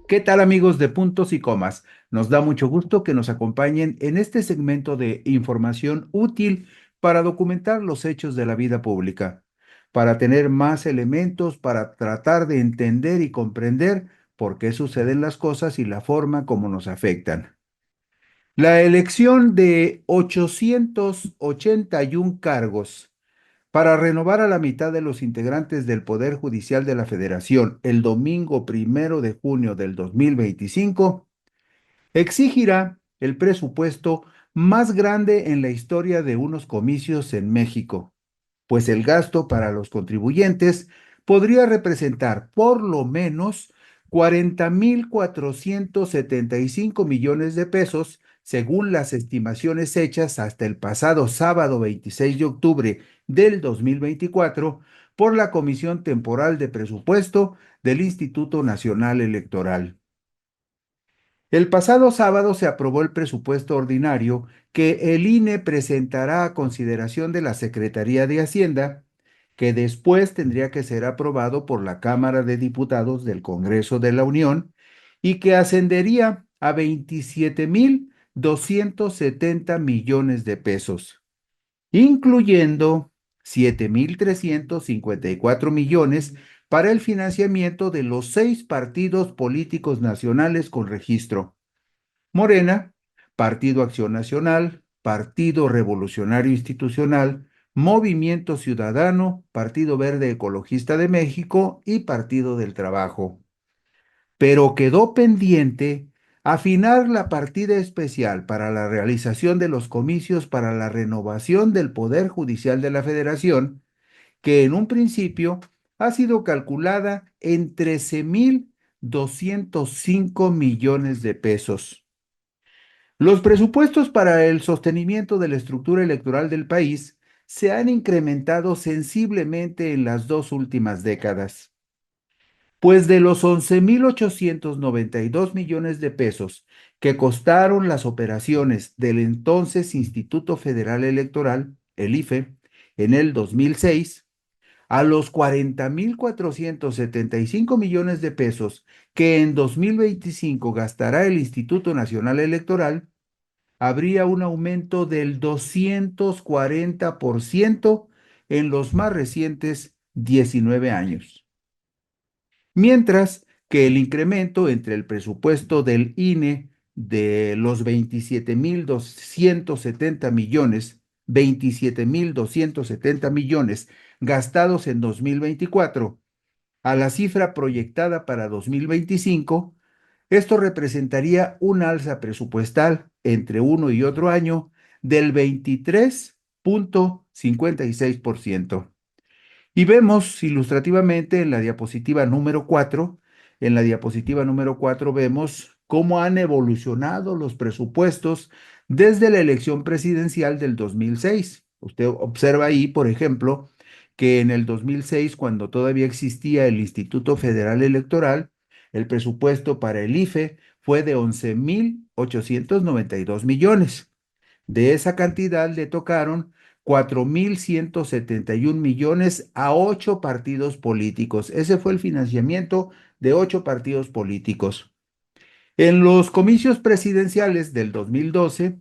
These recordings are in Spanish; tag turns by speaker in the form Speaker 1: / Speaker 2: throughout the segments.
Speaker 1: ¿Qué tal amigos de Puntos y Comas? Nos da mucho gusto que nos acompañen en este segmento de información útil para documentar los hechos de la vida pública, para tener más elementos, para tratar de entender y comprender por qué suceden las cosas y la forma como nos afectan. La elección de 881 cargos para renovar a la mitad de los integrantes del Poder Judicial de la Federación el domingo 1 de junio del 2025 exigirá el presupuesto más grande en la historia de unos comicios en México, pues el gasto para los contribuyentes podría representar por lo menos 40,475 millones de pesos, según las estimaciones hechas hasta el pasado sábado 26 de octubre del 2024 por la Comisión Temporal de Presupuesto del Instituto Nacional Electoral. El pasado sábado se aprobó el presupuesto ordinario que el INE presentará a consideración de la Secretaría de Hacienda, que después tendría que ser aprobado por la Cámara de Diputados del Congreso de la Unión y que ascendería a 27,270 millones de pesos, incluyendo 7,354 millones para el financiamiento de los 6 partidos políticos nacionales con registro: Morena, Partido Acción Nacional, Partido Revolucionario Institucional, Movimiento Ciudadano, Partido Verde Ecologista de México y Partido del Trabajo. Pero quedó pendiente afinar la partida especial para la realización de los comicios para la renovación del Poder Judicial de la Federación, que en un principio ha sido calculada en 13,205 millones de pesos. Los presupuestos para el sostenimiento de la estructura electoral del país se han incrementado sensiblemente en las 2 últimas décadas, pues de los 11,892 millones de pesos que costaron las operaciones del entonces Instituto Federal Electoral, el IFE, en el 2006, a los 40,475 millones de pesos que en 2025 gastará el Instituto Nacional Electoral, habría un aumento del 240% en los más recientes 19 años. Mientras que el incremento entre el presupuesto del INE de los 27,270 millones gastados en 2024 a la cifra proyectada para 2025, esto representaría un alza presupuestal entre uno y otro año del 23,56%. Y vemos ilustrativamente en la diapositiva número 4, vemos cómo han evolucionado los presupuestos desde la elección presidencial del 2006. Usted observa ahí, por ejemplo, que en el 2006, cuando todavía existía el Instituto Federal Electoral, el presupuesto para el IFE fue de 11,892 millones. De esa cantidad le tocaron 4,171 millones a 8 partidos políticos. Ese fue el financiamiento de 8 partidos políticos. En los comicios presidenciales del 2012,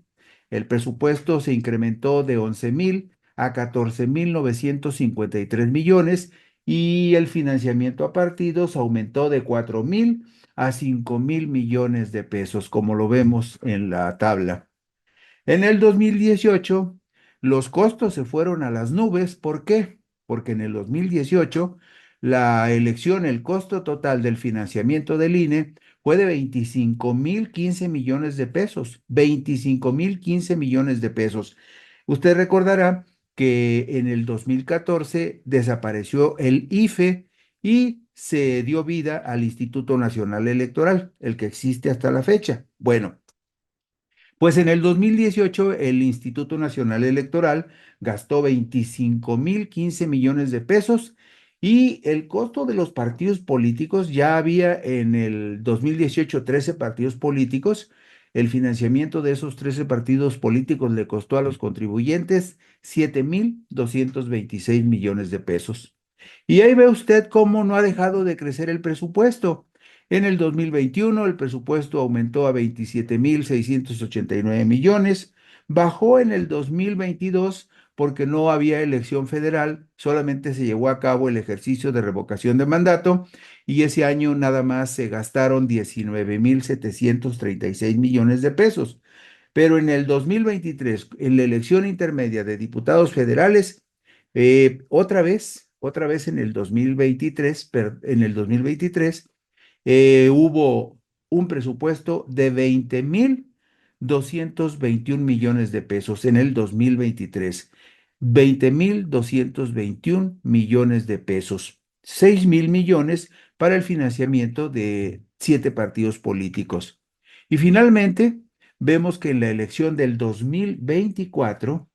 Speaker 1: el presupuesto se incrementó de 11,000 a 14,953 millones y el financiamiento a partidos aumentó de 4,000 a 5,000 millones de pesos, como lo vemos en la tabla. En el 2018, los costos se fueron a las nubes. ¿Por qué? Porque en el 2018, el costo total del financiamiento del INE fue de 25,015 millones de pesos. 25,015 millones de pesos. Usted recordará que en el 2014 desapareció el IFE y se dio vida al Instituto Nacional Electoral, el que existe hasta la fecha. Bueno, pues en el 2018 el Instituto Nacional Electoral gastó 25,015 millones de pesos y el costo de los partidos políticos, ya había en el 2018 13 partidos políticos. El financiamiento de esos 13 partidos políticos le costó a los contribuyentes 7,226 millones de pesos. Y ahí ve usted cómo no ha dejado de crecer el presupuesto. En el 2021 el presupuesto aumentó a 27.689 millones, bajó en el 2022 porque no había elección federal, solamente se llevó a cabo el ejercicio de revocación de mandato y ese año nada más se gastaron 19.736 millones de pesos. Pero en el 2023, en la elección intermedia de diputados federales, otra vez en el 2023, hubo un presupuesto de 20.221 millones de pesos en el 2023. 20.221 millones de pesos. 6.000 millones para el financiamiento de 7 partidos políticos. Y finalmente, vemos que en la elección del 2024,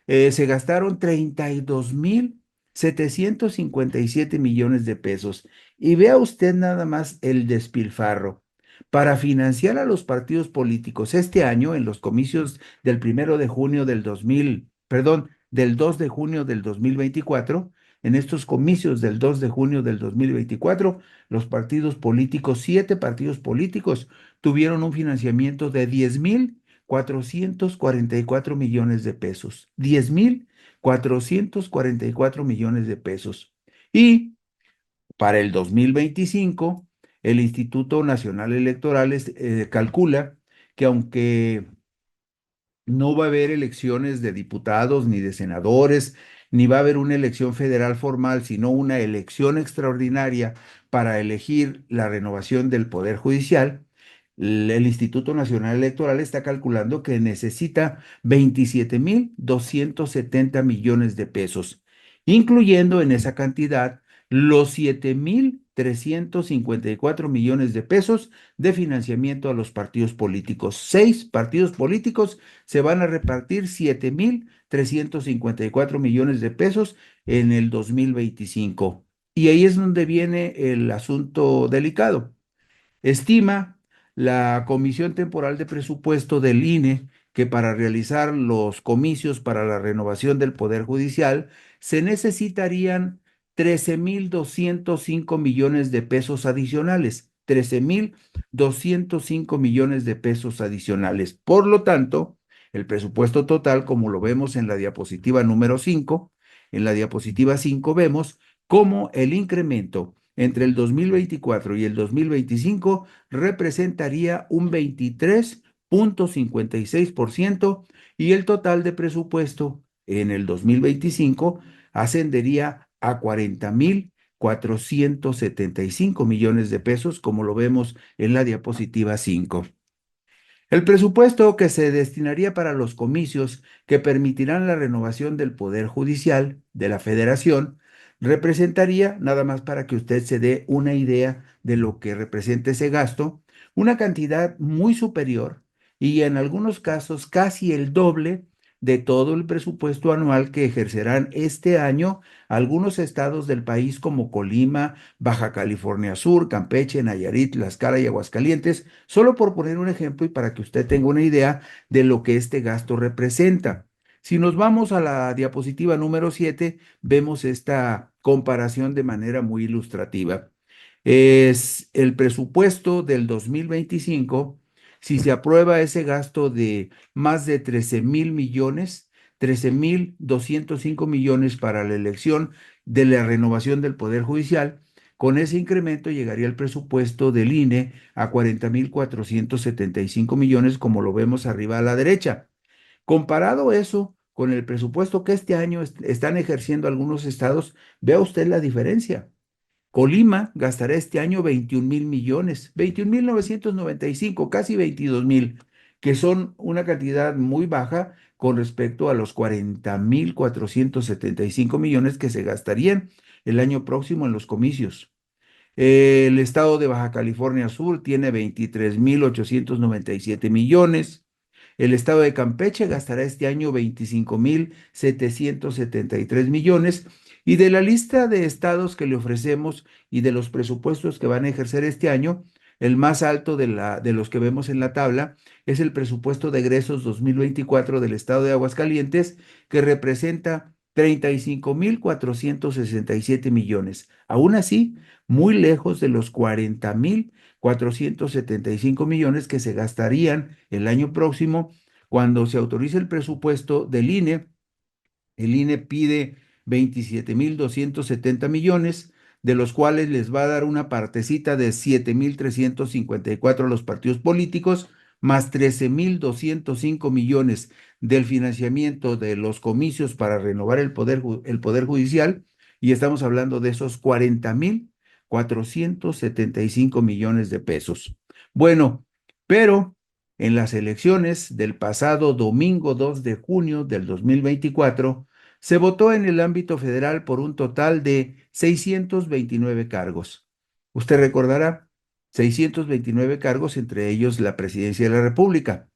Speaker 1: se gastaron 32.757 millones de pesos. Y vea usted nada más el despilfarro. Para financiar a los partidos políticos este año, en los comicios del 1 de junio del 2000, perdón, del 2 de junio del 2024, en estos comicios del 2 de junio del 2024, los partidos políticos, 7 partidos políticos, tuvieron un financiamiento de 10.444 millones de pesos. 10.444 millones de pesos. Y para el 2025, el Instituto Nacional Electoral calcula que aunque no va a haber elecciones de diputados ni de senadores, ni va a haber una elección federal formal, sino una elección extraordinaria para elegir la renovación del Poder Judicial. El Instituto Nacional Electoral está calculando que necesita 27.270 millones de pesos, incluyendo en esa cantidad los 7.354 millones de pesos de financiamiento a los partidos políticos. 6 partidos políticos se van a repartir 7.354 millones de pesos en el 2025. Y ahí es donde viene el asunto delicado. Estima la Comisión Temporal de Presupuesto del INE que para realizar los comicios para la renovación del Poder Judicial se necesitarían 13.205 millones de pesos adicionales. 13.205 millones de pesos adicionales. Por lo tanto, el presupuesto total, como lo vemos en la diapositiva número 5, en la diapositiva 5 vemos cómo el incremento entre el 2024 y el 2025 representaría un 23.56% y el total de presupuesto en el 2025 ascendería a 40.475 millones de pesos, como lo vemos en la diapositiva 5. El presupuesto que se destinaría para los comicios que permitirán la renovación del Poder Judicial de la Federación representaría, nada más para que usted se dé una idea de lo que representa ese gasto, una cantidad muy superior y en algunos casos casi el doble de todo el presupuesto anual que ejercerán este año algunos estados del país como Colima, Baja California Sur, Campeche, Nayarit, Tlaxcala y Aguascalientes, solo por poner un ejemplo y para que usted tenga una idea de lo que este gasto representa. Si nos vamos a la diapositiva número 7, vemos esta comparación de manera muy ilustrativa. Es el presupuesto del 2025, si se aprueba ese gasto de más de 13.000 millones, 13.205 millones para la elección de la renovación del Poder Judicial, con ese incremento llegaría el presupuesto del INE a 40.475 millones, como lo vemos arriba a la derecha. Comparado eso con el presupuesto que este año están ejerciendo algunos estados, vea usted la diferencia. Colima gastará este año 21.000 millones, 21.995, casi 22.000, que son una cantidad muy baja con respecto a los 40.475 millones que se gastarían el año próximo en los comicios. El estado de Baja California Sur tiene 23.897 millones. El estado de Campeche gastará este año 25.773 millones. Y de la lista de estados que le ofrecemos y de los presupuestos que van a ejercer este año, el más alto de los que vemos en la tabla es el presupuesto de egresos 2024 del estado de Aguascalientes, que representa 35.467 millones. Aún así, muy lejos de los 40.475 millones que se gastarían el año próximo cuando se autorice el presupuesto del INE. El INE pide 27.270 millones, de los cuales les va a dar una partecita de 7.354 a los partidos políticos, más 13.205 millones del financiamiento de los comicios para renovar el poder judicial, y estamos hablando de esos 40.475 millones de pesos. Bueno, pero en las elecciones del pasado domingo 2 de junio del 2024, se votó en el ámbito federal por un total de 629 cargos. Usted recordará, 629 cargos, entre ellos la presidencia de la República.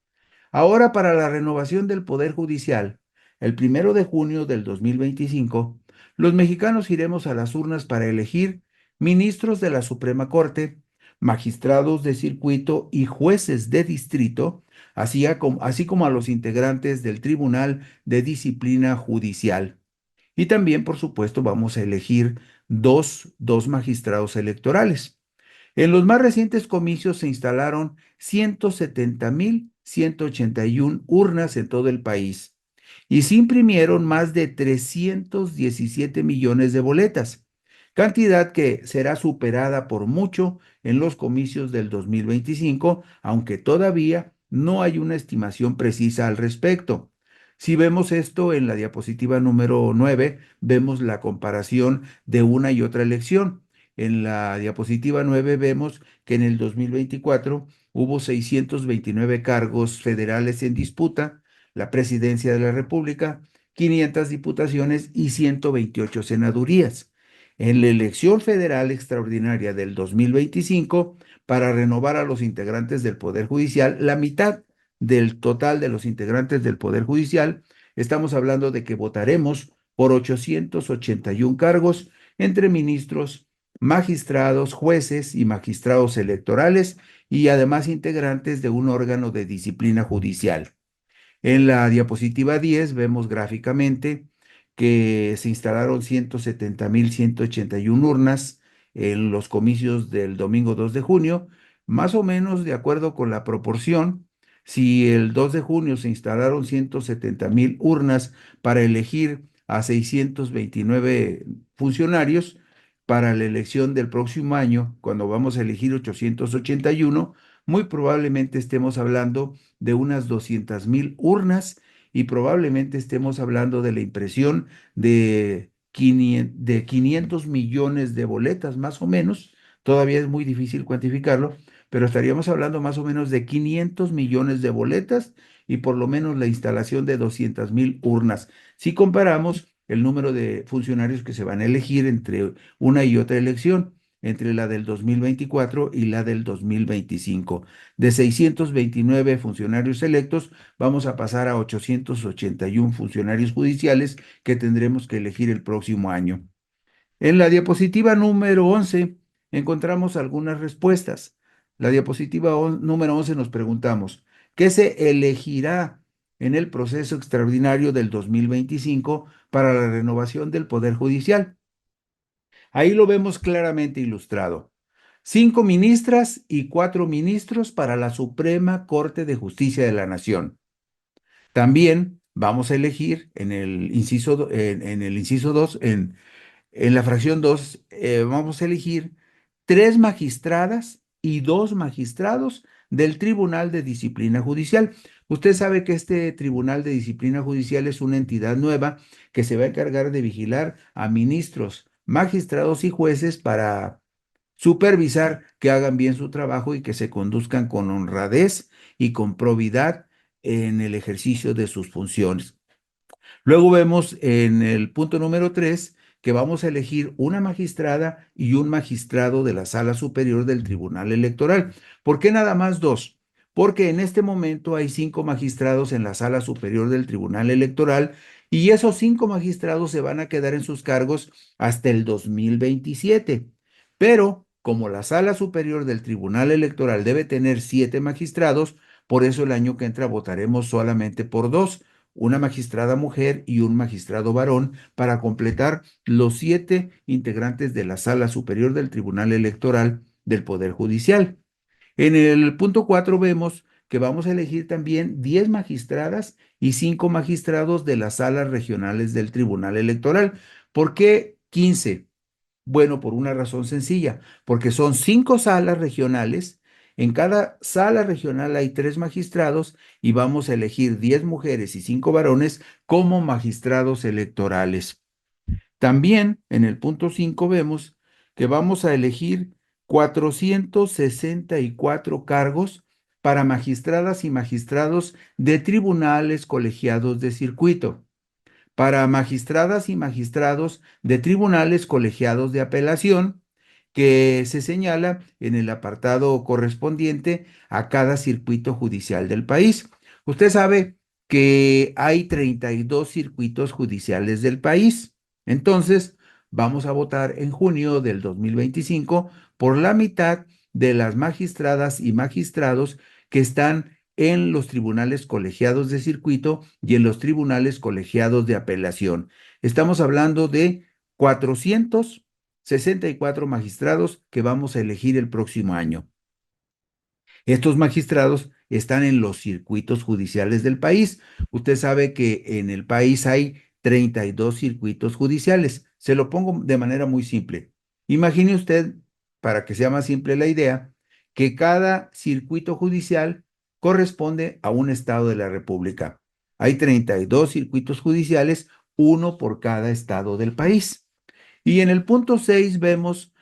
Speaker 1: Ahora, para la renovación del Poder Judicial, el 1 de junio del 2025, los mexicanos iremos a las urnas para elegir ministros de la Suprema Corte, magistrados de circuito y jueces de distrito, así como a los integrantes del Tribunal de Disciplina Judicial. Y también, por supuesto, vamos a elegir dos magistrados electorales. En los más recientes comicios se instalaron 170.181 urnas en todo el país y se imprimieron más de 317 millones de boletas, cantidad que será superada por mucho en los comicios del 2025, aunque todavía no hay una estimación precisa al respecto. Si vemos esto en la diapositiva número 9, vemos la comparación de una y otra elección. En la diapositiva 9 vemos que en el 2024 hubo 629 cargos federales en disputa, la presidencia de la República, 500 diputaciones y 128 senadurías. En la elección federal extraordinaria del 2025, para renovar a los integrantes del Poder Judicial, la mitad del total de los integrantes del Poder Judicial, estamos hablando de que votaremos por 881 cargos entre ministros, magistrados, jueces y magistrados electorales, y además integrantes de un órgano de disciplina judicial. En la diapositiva 10 vemos gráficamente que se instalaron 170.181 urnas en los comicios del domingo 2 de junio, más o menos de acuerdo con la proporción. Si el 2 de junio se instalaron 170.000 urnas para elegir a 629 funcionarios, para la elección del próximo año, cuando vamos a elegir 881, muy probablemente estemos hablando de unas 200.000 urnas, y probablemente estemos hablando de la impresión de 500 millones de boletas, más o menos. Todavía es muy difícil cuantificarlo, pero estaríamos hablando más o menos de 500 millones de boletas y por lo menos la instalación de 200.000 urnas. Si comparamos el número de funcionarios que se van a elegir entre una y otra elección, entre la del 2024 y la del 2025. De 629 funcionarios electos, vamos a pasar a 881 funcionarios judiciales que tendremos que elegir el próximo año. En la diapositiva número 11 encontramos algunas respuestas. La diapositiva número 11 nos preguntamos, ¿qué se elegirá en el proceso extraordinario del 2025 para la renovación del Poder Judicial? Ahí lo vemos claramente ilustrado. 5 ministras y 4 ministros para la Suprema Corte de Justicia de la Nación. También vamos a elegir en el inciso 2, en la fracción 2, vamos a elegir 3 magistradas y 2 magistrados del Tribunal de Disciplina Judicial. Usted sabe que este Tribunal de Disciplina Judicial es una entidad nueva que se va a encargar de vigilar a ministros, magistrados y jueces para supervisar que hagan bien su trabajo y que se conduzcan con honradez y con probidad en el ejercicio de sus funciones. Luego vemos en el punto número 3 que vamos a elegir una magistrada y un magistrado de la Sala Superior del Tribunal Electoral. ¿Por qué nada más dos? Porque en este momento hay 5 magistrados en la Sala Superior del Tribunal Electoral y esos 5 magistrados se van a quedar en sus cargos hasta el 2027. Pero como la Sala Superior del Tribunal Electoral debe tener 7 magistrados, por eso el año que entra votaremos solamente por 2, una magistrada mujer y un magistrado varón para completar los 7 integrantes de la Sala Superior del Tribunal Electoral del Poder Judicial. En el punto 4 vemos que vamos a elegir también 10 magistradas y 5 magistrados de las salas regionales del Tribunal Electoral. ¿Por qué 15? Bueno, por una razón sencilla, porque son 5 salas regionales. En cada sala regional hay 3 magistrados y vamos a elegir 10 mujeres y 5 varones como magistrados electorales. También en el punto 5 vemos que vamos a elegir 464 cargos para magistradas y magistrados de tribunales colegiados de circuito, para magistradas y magistrados de tribunales colegiados de apelación, que se señala en el apartado correspondiente a cada circuito judicial del país. Usted sabe que hay 32 circuitos judiciales del país. Entonces, vamos a votar en junio del 2025 por la mitad de las magistradas y magistrados que están en los tribunales colegiados de circuito y en los tribunales colegiados de apelación. Estamos hablando de 464 magistrados que vamos a elegir el próximo año. Estos magistrados están en los circuitos judiciales del país. Usted sabe que en el país hay 32 circuitos judiciales. Se lo pongo de manera muy simple. Imagine usted, para que sea más simple la idea, que cada circuito judicial corresponde a un estado de la República. Hay 32 circuitos judiciales, uno por cada estado del país. Y en el punto 6 vemos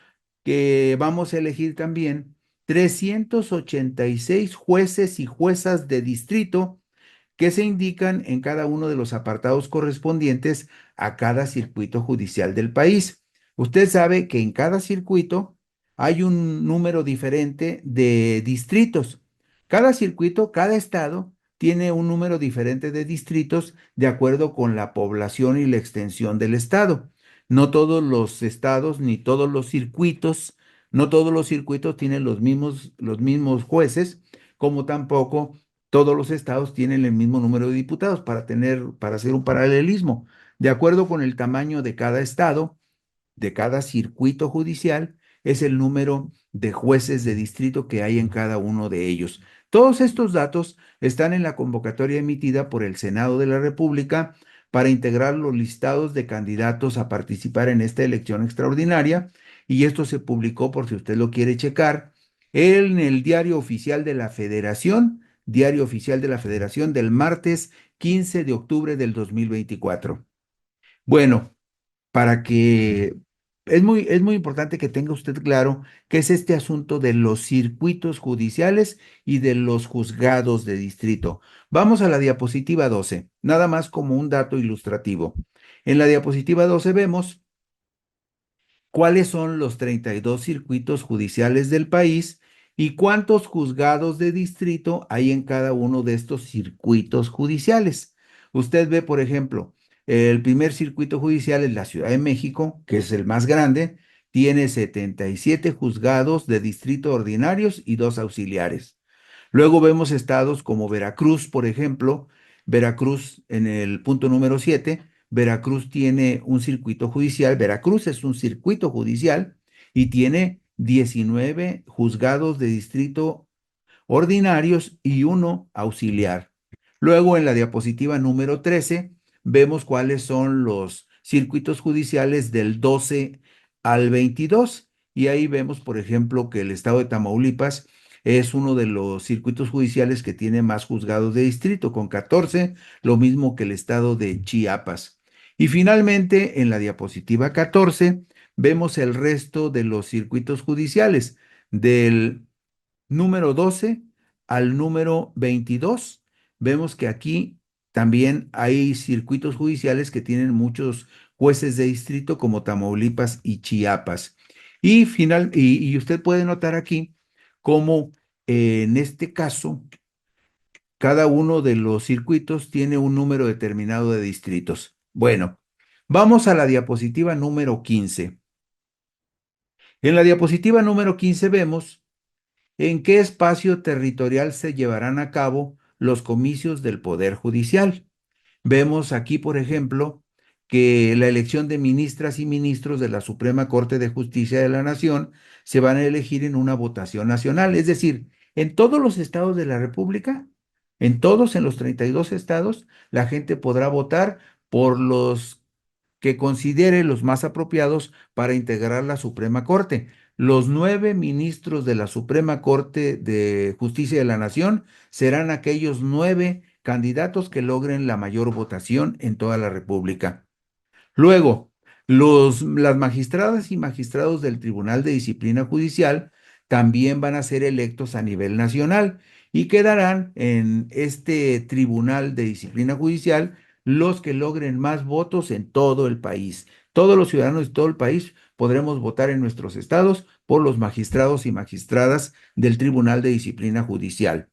Speaker 1: que vamos a elegir también 386 jueces y juezas de distrito que se indican en cada uno de los apartados correspondientes a cada circuito judicial del país. Usted sabe que en cada circuito hay un número diferente de distritos. Cada circuito, cada estado, tiene un número diferente de distritos de acuerdo con la población y la extensión del estado. No todos los estados ni todos los circuitos, no todos los circuitos tienen los mismos jueces, como tampoco todos los estados tienen el mismo número de diputados para hacer un paralelismo. De acuerdo con el tamaño de cada estado, de cada circuito judicial, es el número de jueces de distrito que hay en cada uno de ellos. Todos estos datos están en la convocatoria emitida por el Senado de la República para integrar los listados de candidatos a participar en esta elección extraordinaria, y esto se publicó, por si usted lo quiere checar, en el Diario Oficial de la Federación del martes 15 de octubre del 2024. Bueno, para que es muy importante que tenga usted claro qué es este asunto de los circuitos judiciales y de los juzgados de distrito. Vamos a la diapositiva 12, nada más como un dato ilustrativo. En la diapositiva 12 vemos cuáles son los 32 circuitos judiciales del país y cuántos juzgados de distrito hay en cada uno de estos circuitos judiciales. Usted ve, por ejemplo, el primer circuito judicial es la Ciudad de México, que es el más grande, tiene 77 juzgados de distrito ordinarios y 2 auxiliares. Luego vemos estados como Veracruz, por ejemplo. Veracruz en el punto número 7. Veracruz tiene un circuito judicial. Veracruz es un circuito judicial y tiene 19 juzgados de distrito ordinarios y uno auxiliar. Luego, en la diapositiva número 13, vemos cuáles son los circuitos judiciales del 12 al 22. Y ahí vemos, por ejemplo, que el estado de Tamaulipas es uno de los circuitos judiciales que tiene más juzgados de distrito, con 14, lo mismo que el estado de Chiapas. Y finalmente, en la diapositiva 14, vemos el resto de los circuitos judiciales del número 12 al número 22. Vemos que aquí también hay circuitos judiciales que tienen muchos jueces de distrito como Tamaulipas y Chiapas. Y usted puede notar aquí cómo en este caso cada uno de los circuitos tiene un número determinado de distritos. Bueno, vamos a la diapositiva número 15. En la diapositiva número 15 vemos ¿en qué espacio territorial se llevarán a cabo los comicios del Poder Judicial? Vemos aquí, por ejemplo, que la elección de ministras y ministros de la Suprema Corte de Justicia de la Nación se van a elegir en una votación nacional, es decir, en todos los estados de la República, en los 32 estados, la gente podrá votar por los que considere los más apropiados para integrar la Suprema Corte. Los 9 ministros de la Suprema Corte de Justicia de la Nación serán aquellos 9 candidatos que logren la mayor votación en toda la República. Luego, las magistradas y magistrados del Tribunal de Disciplina Judicial también van a ser electos a nivel nacional y quedarán en este Tribunal de Disciplina Judicial los que logren más votos en todo el país. Todos los ciudadanos de todo el país podremos votar en nuestros estados por los magistrados y magistradas del Tribunal de Disciplina Judicial.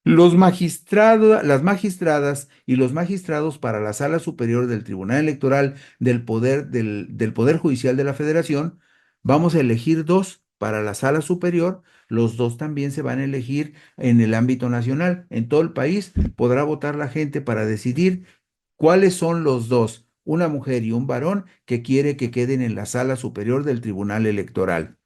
Speaker 1: Las magistradas y los magistrados para la Sala Superior del Tribunal Electoral del Poder Judicial de la Federación, vamos a elegir dos para la Sala Superior, los dos también se van a elegir en el ámbito nacional. En todo el país podrá votar la gente para decidir cuáles son los dos, una mujer y un varón, que quiere que queden en la Sala Superior del Tribunal Electoral.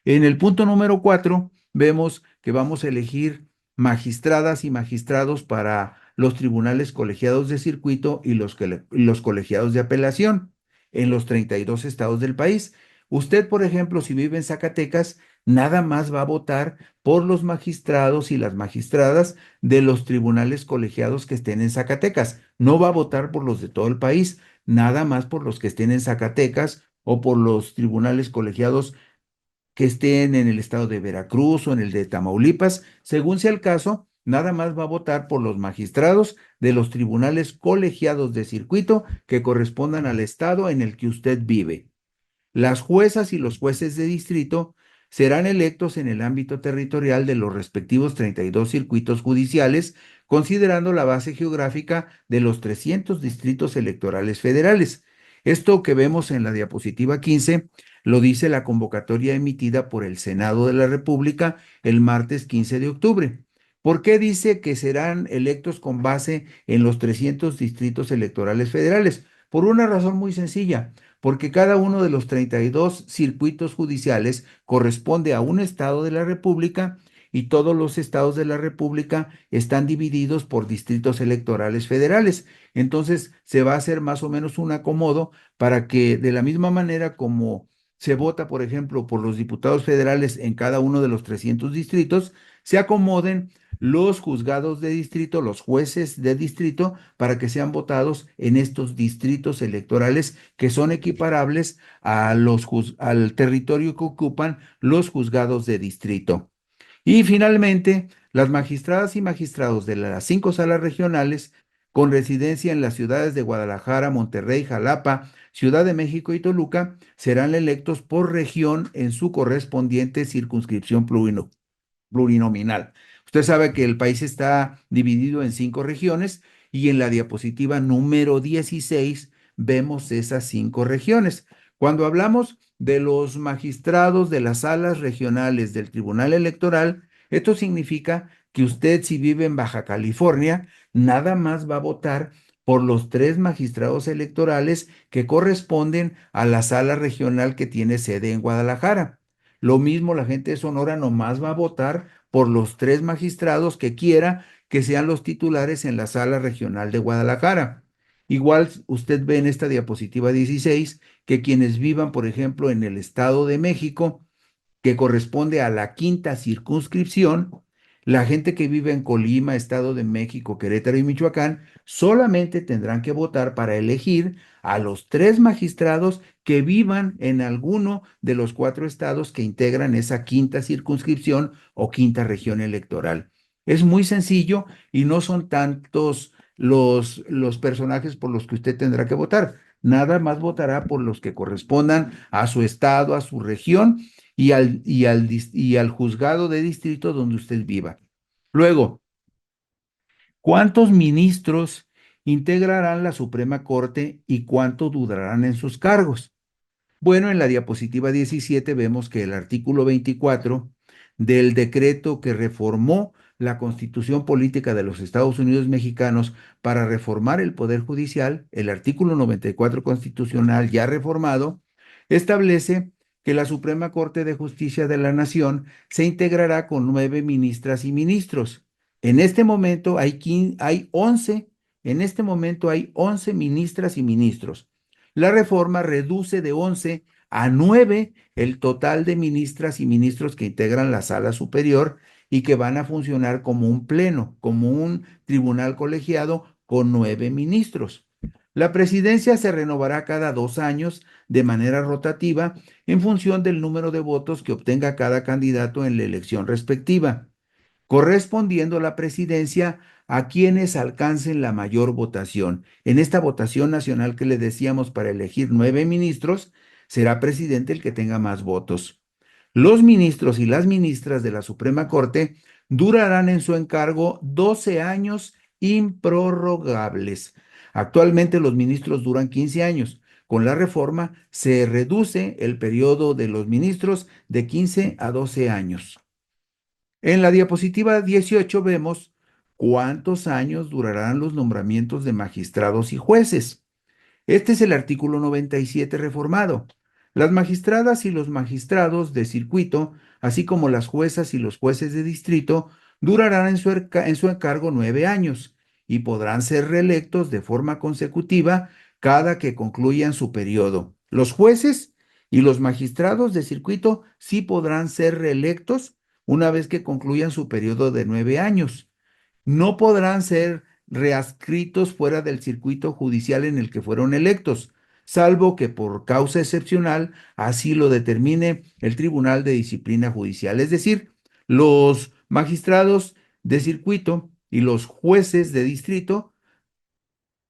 Speaker 1: En el punto número 4, vemos que vamos a elegir magistradas y magistrados para los tribunales colegiados de circuito y los colegiados de apelación en los 32 estados del país. Usted, por ejemplo, si vive en Zacatecas, nada más va a votar por los magistrados y las magistradas de los tribunales colegiados que estén en Zacatecas. No va a votar por los de todo el país, nada más por los que estén en Zacatecas o por los tribunales colegiados que estén en el estado de Veracruz o en el de Tamaulipas, según sea el caso, nada más va a votar por los magistrados de los tribunales colegiados de circuito que correspondan al estado en el que usted vive. Las juezas y los jueces de distrito serán electos en el ámbito territorial de los respectivos 32 circuitos judiciales, considerando la base geográfica de los 300 distritos electorales federales. Esto que vemos en la diapositiva 15 lo dice la convocatoria emitida por el Senado de la República el martes 15 de octubre. ¿Por qué dice que serán electos con base en los 300 distritos electorales federales? Por una razón muy sencilla, porque cada uno de los 32 circuitos judiciales corresponde a un estado de la República y todos los estados de la República están divididos por distritos electorales federales. Entonces se va a hacer más o menos un acomodo para que de la misma manera como se vota, por ejemplo, por los diputados federales en cada uno de los 300 distritos, se acomoden los juzgados de distrito, los jueces de distrito, para que sean votados en estos distritos electorales que son equiparables al territorio que ocupan los juzgados de distrito. Y finalmente, las magistradas y magistrados de las 5 salas regionales con residencia en las ciudades de Guadalajara, Monterrey, Jalapa, Ciudad de México y Toluca serán electos por región en su correspondiente circunscripción plurinominal. Usted sabe que el país está dividido en 5 regiones y en la diapositiva número 16 vemos esas 5 regiones. Cuando hablamos de los magistrados de las salas regionales del Tribunal Electoral, esto significa que usted, si vive en Baja California, nada más va a votar por los 3 magistrados electorales que corresponden a la sala regional que tiene sede en Guadalajara. Lo mismo, la gente de Sonora nomás va a votar por los 3 magistrados que quiera que sean los titulares en la sala regional de Guadalajara. Igual usted ve en esta diapositiva 16 que quienes vivan, por ejemplo, en el Estado de México, que corresponde a la quinta circunscripción, la gente que vive en Colima, Estado de México, Querétaro y Michoacán, solamente tendrán que votar para elegir a los 3 magistrados que vivan en alguno de los 4 estados que integran esa quinta circunscripción o quinta región electoral. Es muy sencillo y no son tantos los personajes por los que usted tendrá que votar. Nada más votará por los que correspondan a su estado, a su región y al juzgado de distrito donde usted viva. Luego, ¿cuántos ministros integrarán la Suprema Corte y cuánto durarán en sus cargos? Bueno, en la diapositiva 17 vemos que el artículo 24 del decreto que reformó la Constitución Política de los Estados Unidos Mexicanos para reformar el Poder Judicial, el artículo 94 constitucional ya reformado, establece que la Suprema Corte de Justicia de la Nación se integrará con 9 ministras y ministros. En este momento hay 11, en este momento hay 11 ministras y ministros. La reforma reduce de 11 a 9 el total de ministras y ministros que integran la sala superior y que van a funcionar como un pleno, como un tribunal colegiado con 9 ministros. La presidencia se renovará cada 2 años de manera rotativa en función del número de votos que obtenga cada candidato en la elección respectiva, correspondiendo la presidencia a quienes alcancen la mayor votación. En esta votación nacional que le decíamos para elegir 9 ministros, será presidente el que tenga más votos. Los ministros y las ministras de la Suprema Corte durarán en su encargo 12 años improrrogables. Actualmente los ministros duran 15 años. Con la reforma se reduce el periodo de los ministros de 15 a 12 años. En la diapositiva 18 vemos cuántos años durarán los nombramientos de magistrados y jueces. Este es el artículo 97 reformado. Las magistradas y los magistrados de circuito, así como las juezas y los jueces de distrito, durarán en su encargo 9 años y podrán ser reelectos de forma consecutiva cada que concluyan su periodo. Los jueces y los magistrados de circuito sí podrán ser reelectos una vez que concluyan su periodo de 9 años. No podrán ser readscritos fuera del circuito judicial en el que fueron electos, salvo que por causa excepcional así lo determine el Tribunal de Disciplina Judicial. Es decir, los magistrados de circuito y los jueces de distrito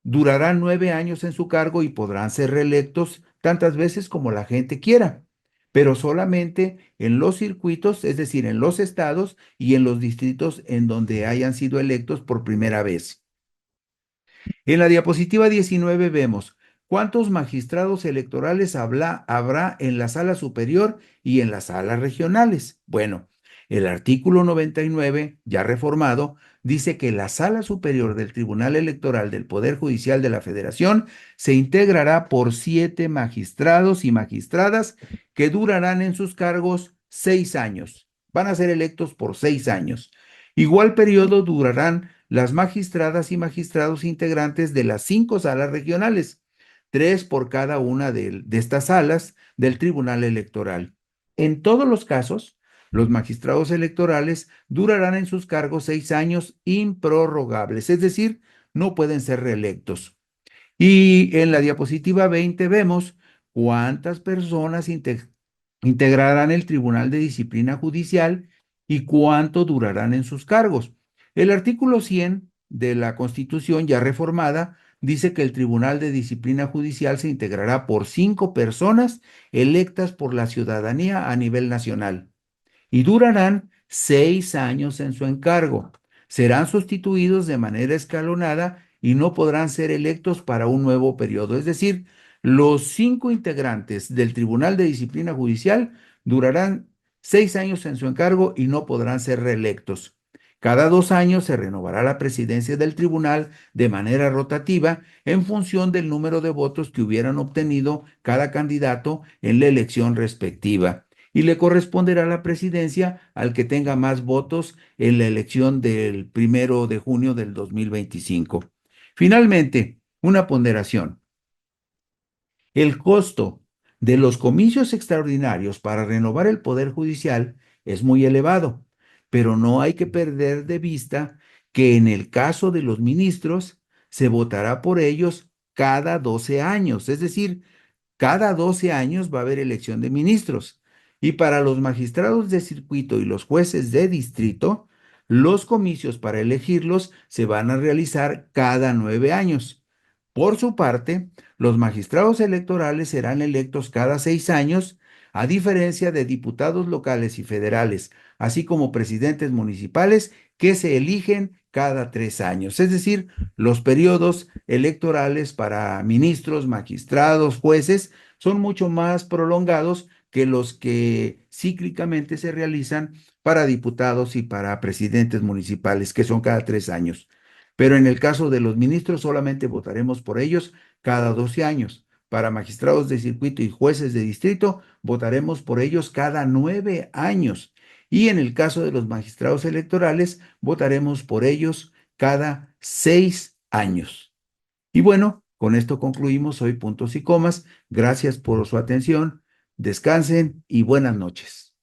Speaker 1: durarán 9 años en su cargo y podrán ser reelectos tantas veces como la gente quiera, pero solamente en los circuitos, es decir, en los estados y en los distritos en donde hayan sido electos por primera vez. En la diapositiva 19 vemos cuántos magistrados electorales habrá en la sala superior y en las salas regionales. Bueno, el artículo 99, ya reformado, dice que la sala superior del Tribunal Electoral del Poder Judicial de la Federación se integrará por 7 magistrados y magistradas que durarán en sus cargos 6 años. Van a ser electos por 6 años. Igual periodo durarán las magistradas y magistrados integrantes de las 5 salas regionales, 3 por cada una de estas salas del Tribunal Electoral. En todos los casos, los magistrados electorales durarán en sus cargos 6 años improrrogables, es decir, no pueden ser reelectos. Y en la diapositiva 20 vemos cuántas personas integrarán el Tribunal de Disciplina Judicial y cuánto durarán en sus cargos. El artículo 100 de la Constitución ya reformada dice que el Tribunal de Disciplina Judicial se integrará por 5 personas electas por la ciudadanía a nivel nacional y durarán 6 años en su encargo. Serán sustituidos de manera escalonada y no podrán ser electos para un nuevo periodo. Es decir, los 5 integrantes del Tribunal de Disciplina Judicial durarán 6 años en su encargo y no podrán ser reelectos. Cada 2 años se renovará la presidencia del tribunal de manera rotativa en función del número de votos que hubieran obtenido cada candidato en la elección respectiva y le corresponderá la presidencia al que tenga más votos en la elección del 1 de junio del 2025. Finalmente, una ponderación. El costo de los comicios extraordinarios para renovar el Poder Judicial es muy elevado, pero no hay que perder de vista que en el caso de los ministros se votará por ellos cada 12 años, es decir, cada 12 años va a haber elección de ministros. Y para los magistrados de circuito y los jueces de distrito, los comicios para elegirlos se van a realizar cada 9 años. Por su parte, los magistrados electorales serán electos cada 6 años, a diferencia de diputados locales y federales, así como presidentes municipales que se eligen cada 3 años. Es decir, los periodos electorales para ministros, magistrados, jueces son mucho más prolongados que los que cíclicamente se realizan para diputados y para presidentes municipales, que son cada 3 años. Pero en el caso de los ministros, solamente votaremos por ellos cada 12 años. Para magistrados de circuito y jueces de distrito, votaremos por ellos cada 9 años. Y en el caso de los magistrados electorales, votaremos por ellos cada 6 años. Y bueno, con esto concluimos hoy puntos y comas. Gracias por su atención. Descansen y buenas noches.